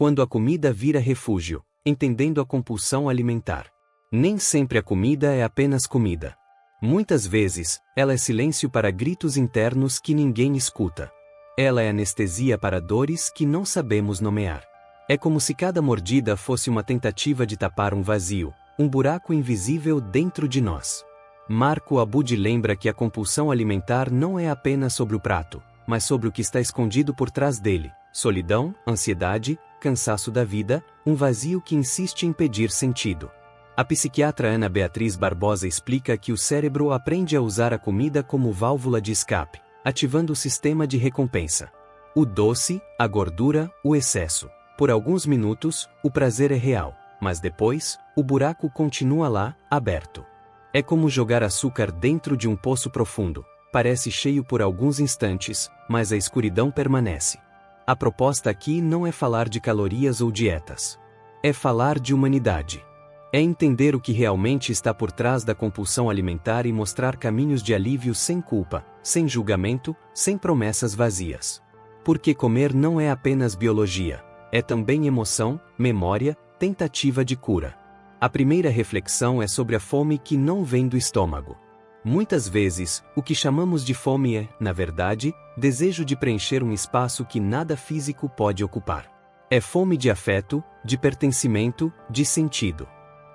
Quando a comida vira refúgio, entendendo a compulsão alimentar. Nem sempre a comida é apenas comida. Muitas vezes, ela é silêncio para gritos internos que ninguém escuta. Ela é anestesia para dores que não sabemos nomear. É como se cada mordida fosse uma tentativa de tapar um vazio, um buraco invisível dentro de nós. Marco Abud lembra que a compulsão alimentar não é apenas sobre o prato, mas sobre o que está escondido por trás dele: solidão, ansiedade, cansaço da vida, um vazio que insiste em pedir sentido. A psiquiatra Ana Beatriz Barbosa explica que o cérebro aprende a usar a comida como válvula de escape, ativando o sistema de recompensa. O doce, a gordura, o excesso. Por alguns minutos, o prazer é real, mas depois, o buraco continua lá, aberto. É como jogar açúcar dentro de um poço profundo. Parece cheio por alguns instantes, mas a escuridão permanece. A proposta aqui não é falar de calorias ou dietas. É falar de humanidade. É entender o que realmente está por trás da compulsão alimentar e mostrar caminhos de alívio sem culpa, sem julgamento, sem promessas vazias. Porque comer não é apenas biologia, é também emoção, memória, tentativa de cura. A primeira reflexão é sobre a fome que não vem do estômago. Muitas vezes, o que chamamos de fome é, na verdade, desejo de preencher um espaço que nada físico pode ocupar. É fome de afeto, de pertencimento, de sentido.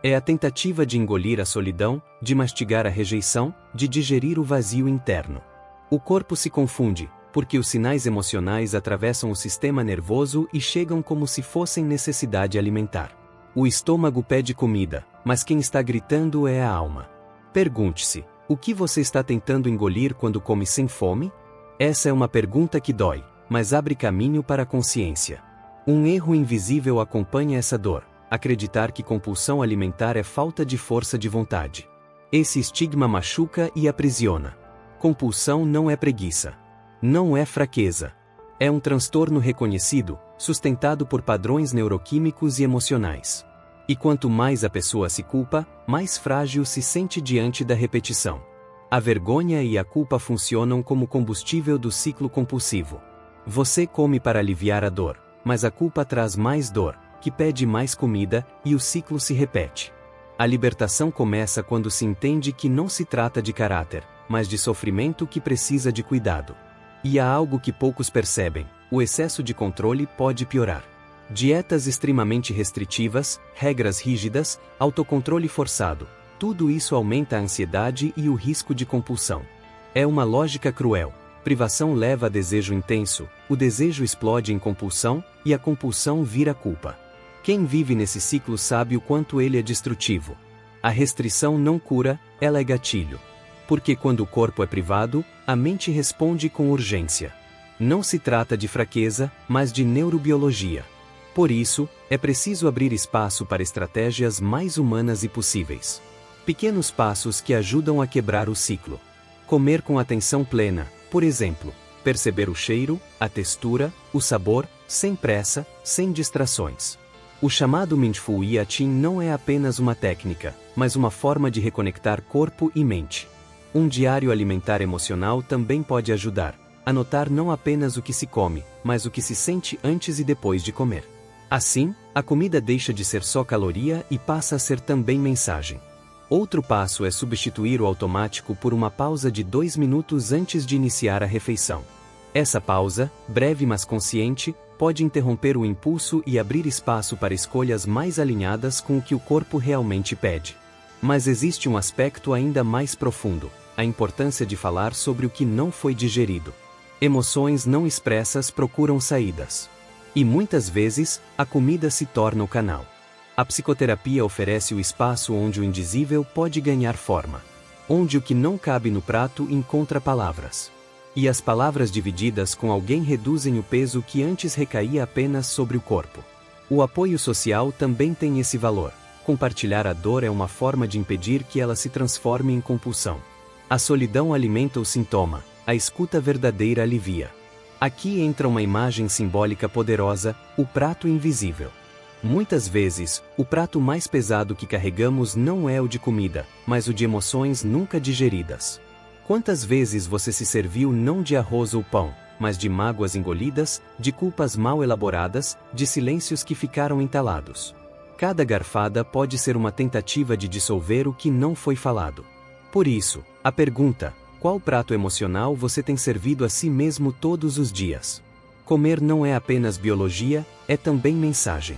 É a tentativa de engolir a solidão, de mastigar a rejeição, de digerir o vazio interno. O corpo se confunde, porque os sinais emocionais atravessam o sistema nervoso e chegam como se fossem necessidade alimentar. O estômago pede comida, mas quem está gritando é a alma. Pergunte-se: o que você está tentando engolir quando come sem fome? Essa é uma pergunta que dói, mas abre caminho para a consciência. Um erro invisível acompanha essa dor: acreditar que compulsão alimentar é falta de força de vontade. Esse estigma machuca e aprisiona. Compulsão não é preguiça. Não é fraqueza. É um transtorno reconhecido, sustentado por padrões neuroquímicos e emocionais. E quanto mais a pessoa se culpa, mais frágil se sente diante da repetição. A vergonha e a culpa funcionam como combustível do ciclo compulsivo. Você come para aliviar a dor, mas a culpa traz mais dor, que pede mais comida, e o ciclo se repete. A libertação começa quando se entende que não se trata de caráter, mas de sofrimento que precisa de cuidado. E há algo que poucos percebem: o excesso de controle pode piorar. Dietas extremamente restritivas, regras rígidas, autocontrole forçado, tudo isso aumenta a ansiedade e o risco de compulsão. É uma lógica cruel. Privação leva a desejo intenso, o desejo explode em compulsão, e a compulsão vira culpa. Quem vive nesse ciclo sabe o quanto ele é destrutivo. A restrição não cura, ela é gatilho. Porque quando o corpo é privado, a mente responde com urgência. Não se trata de fraqueza, mas de neurobiologia. Por isso, é preciso abrir espaço para estratégias mais humanas e possíveis. Pequenos passos que ajudam a quebrar o ciclo. Comer com atenção plena, por exemplo, perceber o cheiro, a textura, o sabor, sem pressa, sem distrações. O chamado Mindful Eating não é apenas uma técnica, mas uma forma de reconectar corpo e mente. Um diário alimentar emocional também pode ajudar. Anotar não apenas o que se come, mas o que se sente antes e depois de comer. Assim, a comida deixa de ser só caloria e passa a ser também mensagem. Outro passo é substituir o automático por uma pausa de 2 minutos antes de iniciar a refeição. Essa pausa, breve mas consciente, pode interromper o impulso e abrir espaço para escolhas mais alinhadas com o que o corpo realmente pede. Mas existe um aspecto ainda mais profundo: a importância de falar sobre o que não foi digerido. Emoções não expressas procuram saídas. E muitas vezes, a comida se torna o canal. A psicoterapia oferece o espaço onde o indizível pode ganhar forma. Onde o que não cabe no prato encontra palavras. E as palavras divididas com alguém reduzem o peso que antes recaía apenas sobre o corpo. O apoio social também tem esse valor. Compartilhar a dor é uma forma de impedir que ela se transforme em compulsão. A solidão alimenta o sintoma, a escuta verdadeira alivia. Aqui entra uma imagem simbólica poderosa: o prato invisível. Muitas vezes, o prato mais pesado que carregamos não é o de comida, mas o de emoções nunca digeridas. Quantas vezes você se serviu não de arroz ou pão, mas de mágoas engolidas, de culpas mal elaboradas, de silêncios que ficaram entalados? Cada garfada pode ser uma tentativa de dissolver o que não foi falado. Por isso, a pergunta: qual prato emocional você tem servido a si mesmo todos os dias? Comer não é apenas biologia, é também mensagem.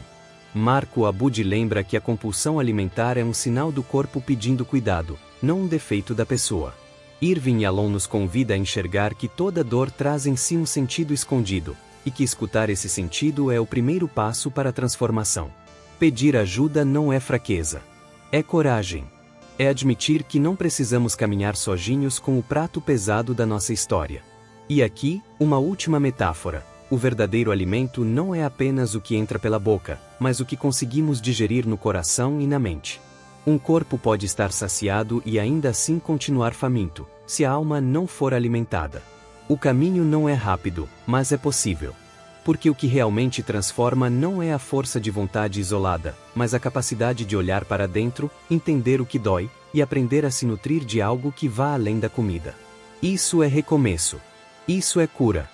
Marco Abud lembra que a compulsão alimentar é um sinal do corpo pedindo cuidado, não um defeito da pessoa. Irving Yalom nos convida a enxergar que toda dor traz em si um sentido escondido, e que escutar esse sentido é o primeiro passo para a transformação. Pedir ajuda não é fraqueza. É coragem. É admitir que não precisamos caminhar sozinhos com o prato pesado da nossa história. E aqui, uma última metáfora. O verdadeiro alimento não é apenas o que entra pela boca, mas o que conseguimos digerir no coração e na mente. Um corpo pode estar saciado e ainda assim continuar faminto, se a alma não for alimentada. O caminho não é rápido, mas é possível. Porque o que realmente transforma não é a força de vontade isolada, mas a capacidade de olhar para dentro, entender o que dói, e aprender a se nutrir de algo que vá além da comida. Isso é recomeço. Isso é cura.